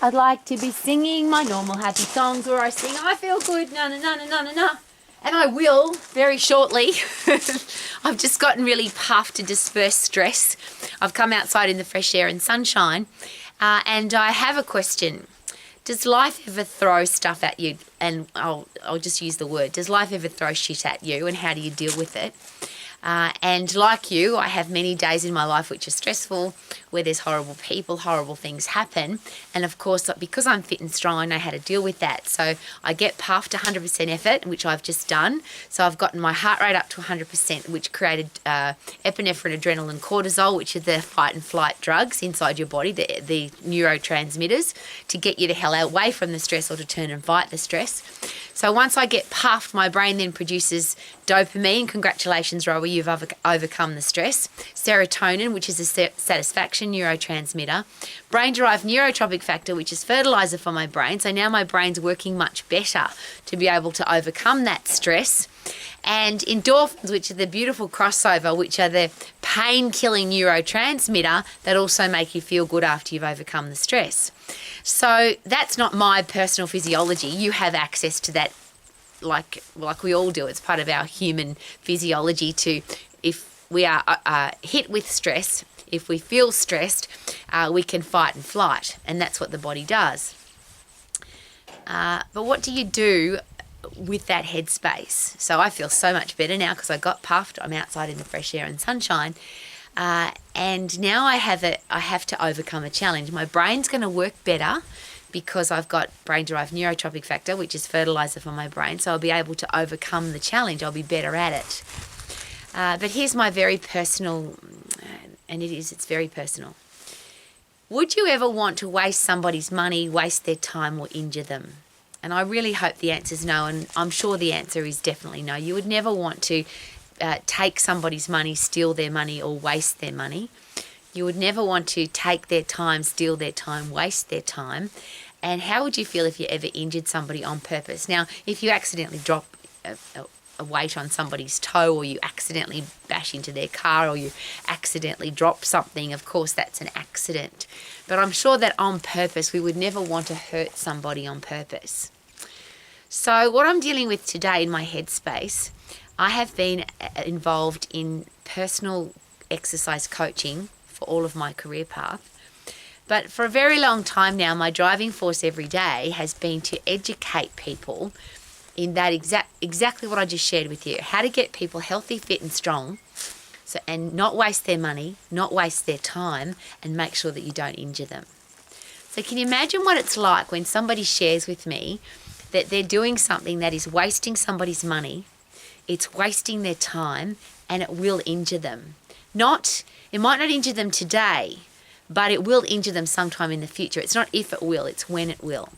I'd like to be singing my normal happy songs where I sing, I feel good, na na na na na na na. And I will very shortly. I've just gotten really puffed to disperse stress. I've come outside in the fresh air and sunshine, and I have a question. Does life ever throw stuff at you? And I'll just use the word. Does life ever throw shit at you, and how do you deal with it? And like you, I have many days in my life which are stressful, where there's horrible people, horrible things happen. And of course, because I'm fit and strong, I know how to deal with that. So I get puffed 100% effort, which I've just done. So I've gotten my heart rate up to 100%, which created epinephrine, adrenaline, cortisol, which are the fight and flight drugs inside your body, the neurotransmitters, to get you the hell away from the stress or to turn and fight the stress. So once I get puffed, my brain then produces dopamine. Congratulations, Rowie, you've overcome the stress. Serotonin, which is a satisfaction neurotransmitter. Brain-derived neurotropic factor, which is fertilizer for my brain. So now my brain's working much better to be able to overcome that stress. And endorphins, which are the beautiful crossover, which are the pain-killing neurotransmitter that also make you feel good after you've overcome the stress. So that's not my personal physiology. You have access to that like we all do. It's part of our human physiology to, if we are hit with stress, if we feel stressed, we can fight and flight, and that's what the body does. But what do you do with that headspace? So I feel so much better now because I got puffed. I'm outside in the fresh air and sunshine. And now I have to overcome a challenge. My brain's going to work better because I've got brain-derived neurotropic factor, which is fertilizer for my brain. So I'll be able to overcome the challenge. I'll be better at it. But here's my very personal, and it's very personal. Would you ever want to waste somebody's money, waste their time, or injure them? And I really hope the answer is no, and I'm sure the answer is definitely no. You would never want to take somebody's money, steal their money, or waste their money. You would never want to take their time, steal their time, waste their time. And how would you feel if you ever injured somebody on purpose? Now, if you accidentally drop a weight on somebody's toe, or you accidentally bash into their car, or you accidentally drop something, of course that's an accident. But I'm sure that on purpose, we would never want to hurt somebody on purpose. So what I'm dealing with today in my headspace, I have been involved in personal exercise coaching for all of my career path. But for a very long time now, my driving force every day has been to educate people in that exactly what I just shared with you. How to get people healthy, fit and strong, and not waste their money, not waste their time, and make sure that you don't injure them. So can you imagine what it's like when somebody shares with me that they're doing something that is wasting somebody's money, it's wasting their time, and it will injure them. It might not injure them today, but it will injure them sometime in the future. It's not if it will, it's when it will.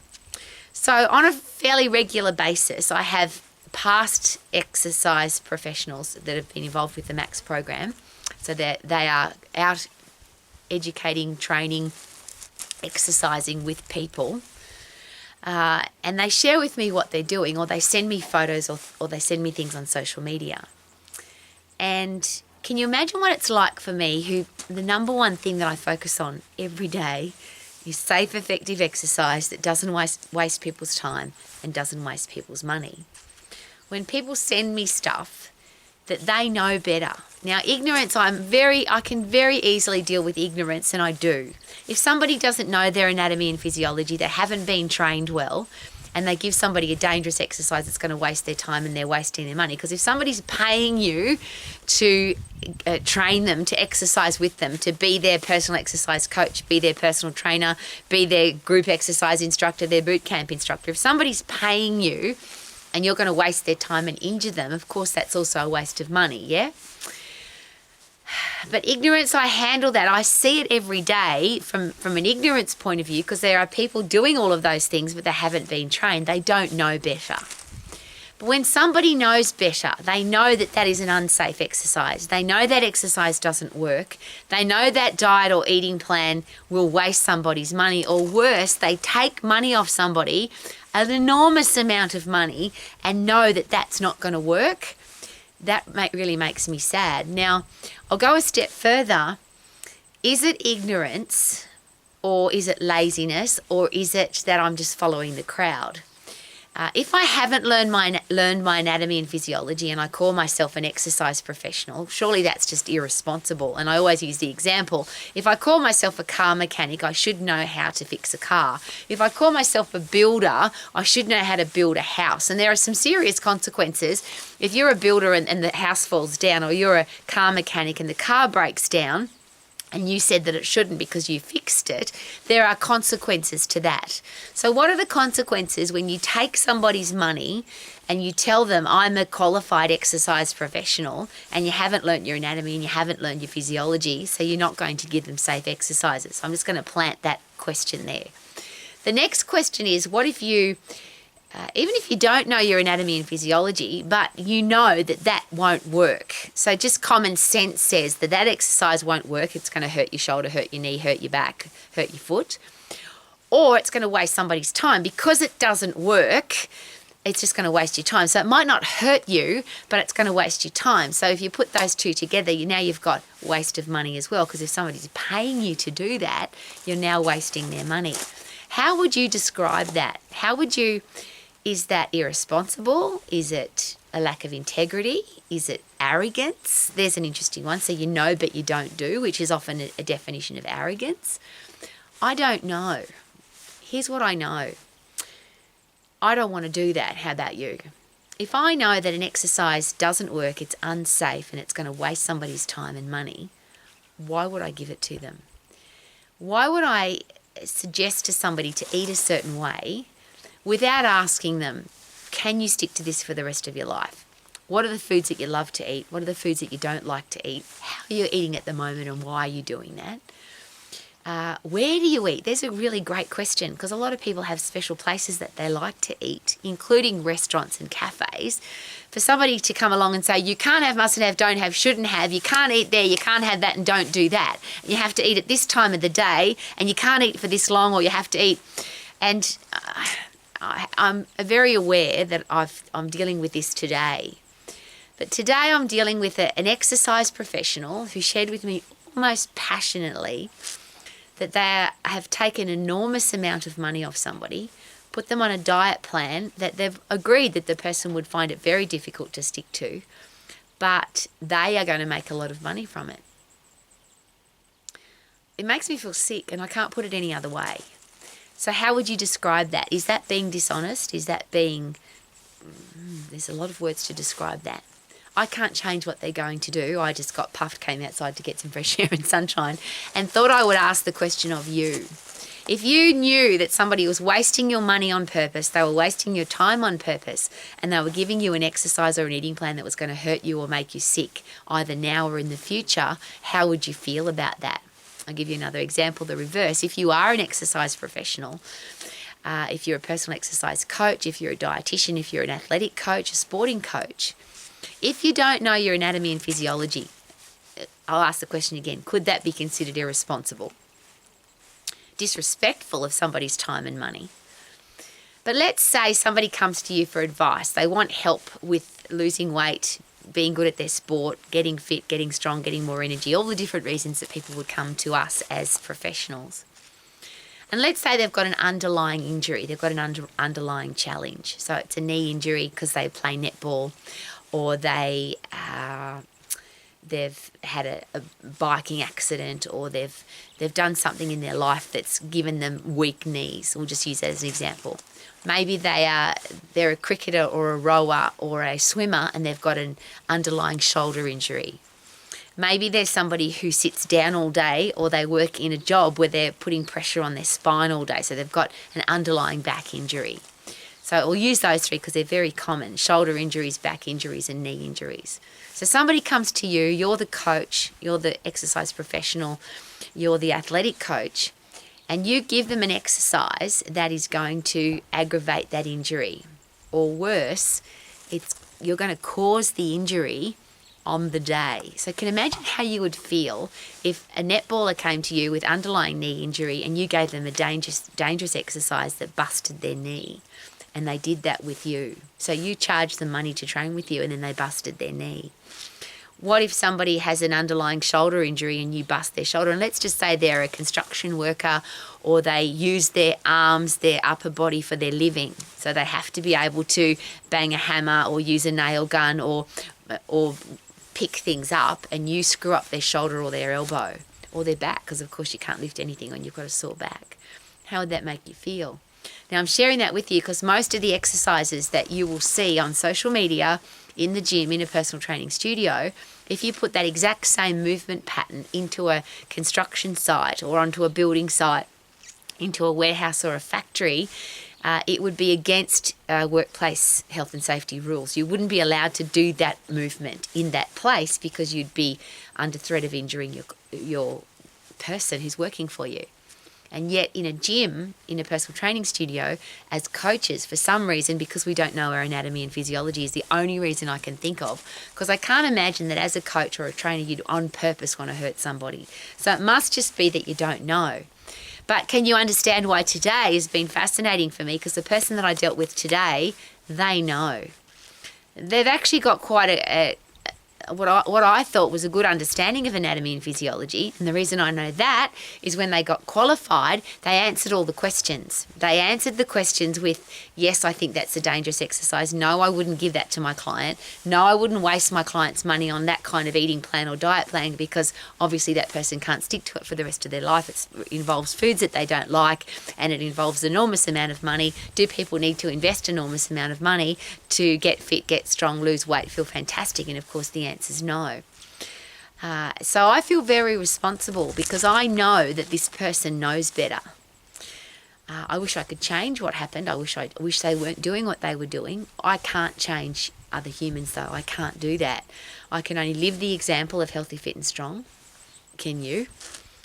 So on a fairly regular basis, I have past exercise professionals that have been involved with the MAX program. So they are out educating, training, exercising with people. And they share with me what they're doing, or they send me photos, or they send me things on social media. And can you imagine what it's like for me, who the number one thing that I focus on every day is safe, effective exercise that doesn't waste people's time and doesn't waste people's money. When people send me stuff that they know better. Now, ignorance, I can very easily deal with ignorance, and I do. If somebody doesn't know their anatomy and physiology, they haven't been trained well, and they give somebody a dangerous exercise that's going to waste their time and they're wasting their money. Because if somebody's paying you to train them, to exercise with them, to be their personal exercise coach, be their personal trainer, be their group exercise instructor, their boot camp instructor, if somebody's paying you and you're going to waste their time and injure them, of course that's also a waste of money, yeah? But ignorance, I handle that. I see it every day from an ignorance point of view, because there are people doing all of those things, but they haven't been trained. They don't know better. But when somebody knows better, they know that that is an unsafe exercise. They know that exercise doesn't work. They know that diet or eating plan will waste somebody's money, or worse, they take money off somebody, an enormous amount of money, and know that that's not going to work. That really makes me sad. Now, I'll go a step further. Is it ignorance Or is it laziness? Or is it that I'm just following the crowd? If I haven't learned my anatomy and physiology and I call myself an exercise professional, surely that's just irresponsible. And I always use the example, if I call myself a car mechanic, I should know how to fix a car. If I call myself a builder, I should know how to build a house. And there are some serious consequences. If you're a builder and the house falls down, or you're a car mechanic and the car breaks down, and you said that it shouldn't because you fixed it, there are consequences to that. So what are the consequences when you take somebody's money and you tell them, I'm a qualified exercise professional, and you haven't learnt your anatomy and you haven't learned your physiology, so you're not going to give them safe exercises? So I'm just going to plant that question there. The next question is, what if you... even if you don't know your anatomy and physiology, but you know that that won't work. So just common sense says that that exercise won't work. It's going to hurt your shoulder, hurt your knee, hurt your back, hurt your foot. Or it's going to waste somebody's time. Because it doesn't work, it's just going to waste your time. So it might not hurt you, but it's going to waste your time. So if you put those two together, now you've got waste of money as well. Because if somebody's paying you to do that, you're now wasting their money. How would you describe that? How would you... Is that irresponsible? Is it a lack of integrity? Is it arrogance? There's an interesting one. So you know but you don't do, which is often a definition of arrogance. I don't know. Here's what I know. I don't want to do that. How about you? If I know that an exercise doesn't work, it's unsafe, and it's going to waste somebody's time and money, why would I give it to them? Why would I suggest to somebody to eat a certain way without asking them, can you stick to this for the rest of your life? What are the foods that you love to eat? What are the foods that you don't like to eat? How are you eating at the moment, and why are you doing that? Where do you eat? There's a really great question, because a lot of people have special places that they like to eat, including restaurants and cafes. For somebody to come along and say, you can't have, mustn't have, don't have, shouldn't have, you can't eat there, you can't have that, and don't do that. You have to eat at this time of the day, and you can't eat for this long, or you have to eat. And I'm very aware that I'm dealing with this today. But today I'm dealing with an exercise professional who shared with me almost passionately that they have taken an enormous amount of money off somebody, put them on a diet plan that they've agreed that the person would find it very difficult to stick to, but they are going to make a lot of money from it. It makes me feel sick, and I can't put it any other way. So how would you describe that? Is that being dishonest? Is that being... there's a lot of words to describe that. I can't change what they're going to do. I just got puffed, came outside to get some fresh air and sunshine, and thought I would ask the question of you. If you knew that somebody was wasting your money on purpose, they were wasting your time on purpose, and they were giving you an exercise or an eating plan that was going to hurt you or make you sick, either now or in the future, how would you feel about that? I'll give you another example, the reverse. If you are an exercise professional, if you're a personal exercise coach, if you're a dietitian, if you're an athletic coach, a sporting coach, if you don't know your anatomy and physiology, I'll ask the question again, could that be considered irresponsible? Disrespectful of somebody's time and money? But let's say somebody comes to you for advice. They want help with losing weight, being good at their sport, getting fit, getting strong, getting more energy, all the different reasons that people would come to us as professionals. And let's say they've got an underlying injury, they've got an underlying challenge. So it's a knee injury because they play netball, or they've had a biking accident, or they've done something in their life that's given them weak knees. We'll just use that as an example. Maybe they're a cricketer or a rower or a swimmer, and they've got an underlying shoulder injury. Maybe there's somebody who sits down all day, or they work in a job where they're putting pressure on their spine all day, so they've got an underlying back injury. So we'll use those three because they're very common: shoulder injuries, back injuries, and knee injuries. So somebody comes to you, you're the coach, you're the exercise professional, you're the athletic coach, and you give them an exercise that is going to aggravate that injury. Or worse, you're going to cause the injury on the day. So can you imagine how you would feel if a netballer came to you with underlying knee injury and you gave them a dangerous exercise that busted their knee, and they did that with you. So you charged them money to train with you, and then they busted their knee. What if somebody has an underlying shoulder injury and you bust their shoulder? And let's just say they're a construction worker, or they use their arms, their upper body for their living. So they have to be able to bang a hammer or use a nail gun or pick things up, and you screw up their shoulder or their elbow or their back, because of course you can't lift anything when you've got a sore back. How would that make you feel? Now, I'm sharing that with you because most of the exercises that you will see on social media, in the gym, in a personal training studio, if you put that exact same movement pattern into a construction site or onto a building site, into a warehouse or a factory, it would be against workplace health and safety rules. You wouldn't be allowed to do that movement in that place because you'd be under threat of injuring your person who's working for you. And yet in a gym, in a personal training studio, as coaches, for some reason, because we don't know our anatomy and physiology is the only reason I can think of, because I can't imagine that as a coach or a trainer you'd on purpose want to hurt somebody. So it must just be that you don't know. But can you understand why today has been fascinating for me? Because the person that I dealt with today, they know. They've actually got quite what I thought was a good understanding of anatomy and physiology. And the reason I know that is when they got qualified, they answered all the questions. They answered the questions with, yes, I think that's a dangerous exercise. No, I wouldn't give that to my client. No, I wouldn't waste my client's money on that kind of eating plan or diet plan, because obviously that person can't stick to it for the rest of their life. It involves foods that they don't like, and it involves an enormous amount of money. Do people need to invest an enormous amount of money to get fit, get strong, lose weight, feel fantastic? And of course the answer is no. So I feel very responsible because I know that this person knows better. I wish I could change what happened. I wish they weren't doing what they were doing. I can't change other humans though. I can't do that. I can only live the example of healthy, fit and strong. Can you?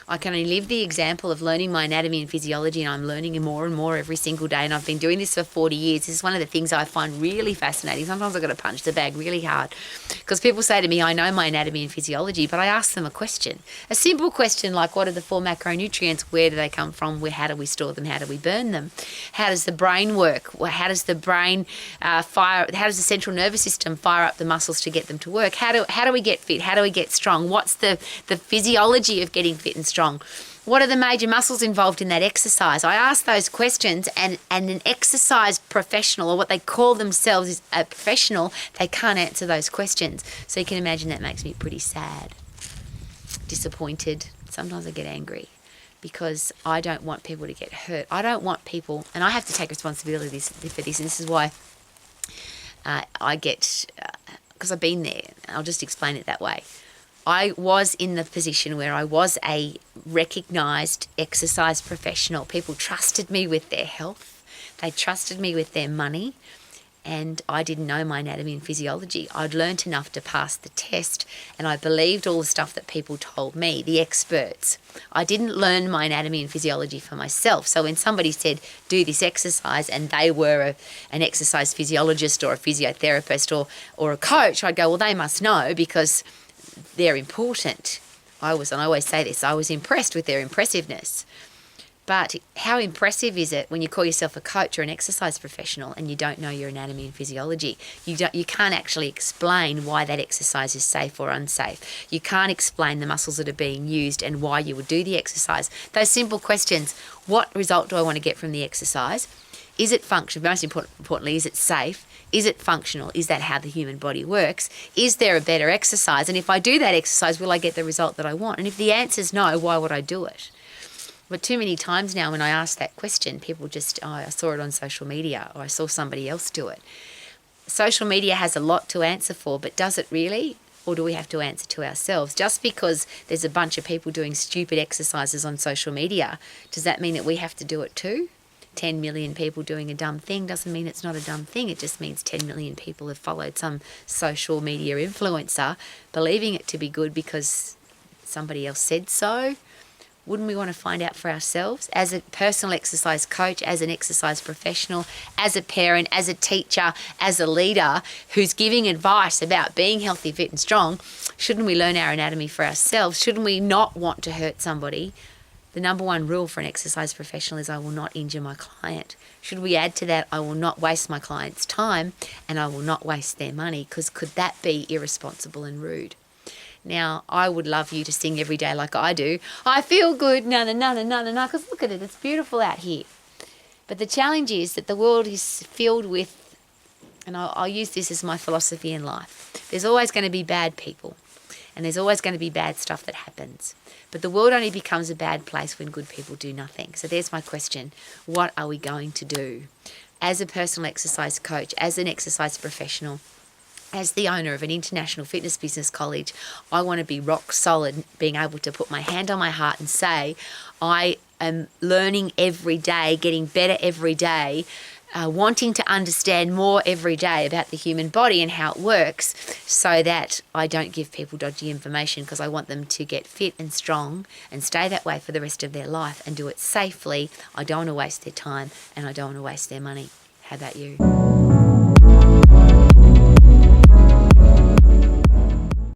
I can only live the example of learning my anatomy and physiology, and I'm learning more and more every single day, and I've been doing this for 40 years. This is one of the things I find really fascinating. Sometimes I've got to punch the bag really hard because people say to me, I know my anatomy and physiology, but I ask them a question. A simple question like, what are the 4 macronutrients? Where do they come from? How do we store them? How do we burn them? How does the brain work? How does the brain how does the central nervous system fire up the muscles to get them to work? How do we get fit? How do we get strong? What's the physiology of getting fit and strong? What are the major muscles involved in that exercise? I ask those questions, and an exercise professional, or what they call themselves is a professional, they can't answer those questions. So you can imagine that makes me pretty sad, disappointed. Sometimes I get angry because I don't want people to get hurt. I don't want people, and I have to take responsibility for this, and this is why I get, because I've been there. I'll just explain it that way. I was in the position where I was a recognised exercise professional. People trusted me with their health. They trusted me with their money. And I didn't know my anatomy and physiology. I'd learnt enough to pass the test, and I believed all the stuff that people told me, the experts. I didn't learn my anatomy and physiology for myself. So when somebody said, do this exercise, and they were an exercise physiologist or a physiotherapist or a coach, I'd go, well, they must know because they're important. And I always say this, I was impressed with their impressiveness. But how impressive is it when you call yourself a coach or an exercise professional and you don't know your anatomy and physiology? You can't actually explain why that exercise is safe or unsafe. You can't explain the muscles that are being used and why you would do the exercise. Those simple questions, what result do I want to get from the exercise? Is it functional? Most importantly, is it safe? Is it functional? Is that how the human body works? Is there a better exercise? And if I do that exercise, will I get the result that I want? And if the answer is no, why would I do it? But too many times now when I ask that question, people just, I saw it on social media, or I saw somebody else do it. Social media has a lot to answer for, but does it really? Or do we have to answer to ourselves? Just because there's a bunch of people doing stupid exercises on social media, does that mean that we have to do it too? 10 million people doing a dumb thing doesn't mean it's not a dumb thing. It just means 10 million people have followed some social media influencer believing it to be good because somebody else said so. Wouldn't we want to find out for ourselves as a personal exercise coach, as an exercise professional, as a parent, as a teacher, as a leader who's giving advice about being healthy, fit and strong? Shouldn't we learn our anatomy for ourselves? Shouldn't we not want to hurt somebody? The number one rule for an exercise professional is I will not injure my client. Should we add to that, I will not waste my client's time and I will not waste their money, because could that be irresponsible and rude? Now, I would love you to sing every day like I do. I feel good, na na na na na na, because look at it, it's beautiful out here. But the challenge is that the world is filled with, and I'll use this as my philosophy in life, there's always going to be bad people, and there's always going to be bad stuff that happens. But the world only becomes a bad place when good people do nothing. So there's my question. What are we going to do? As a personal exercise coach, as an exercise professional, as the owner of an international fitness business college, I want to be rock solid, being able to put my hand on my heart and say, I am learning every day, getting better every day, wanting to understand more every day about the human body and how it works, so that I don't give people dodgy information, because I want them to get fit and strong and stay that way for the rest of their life and do it safely. I don't want to waste their time, and I don't want to waste their money. How about you?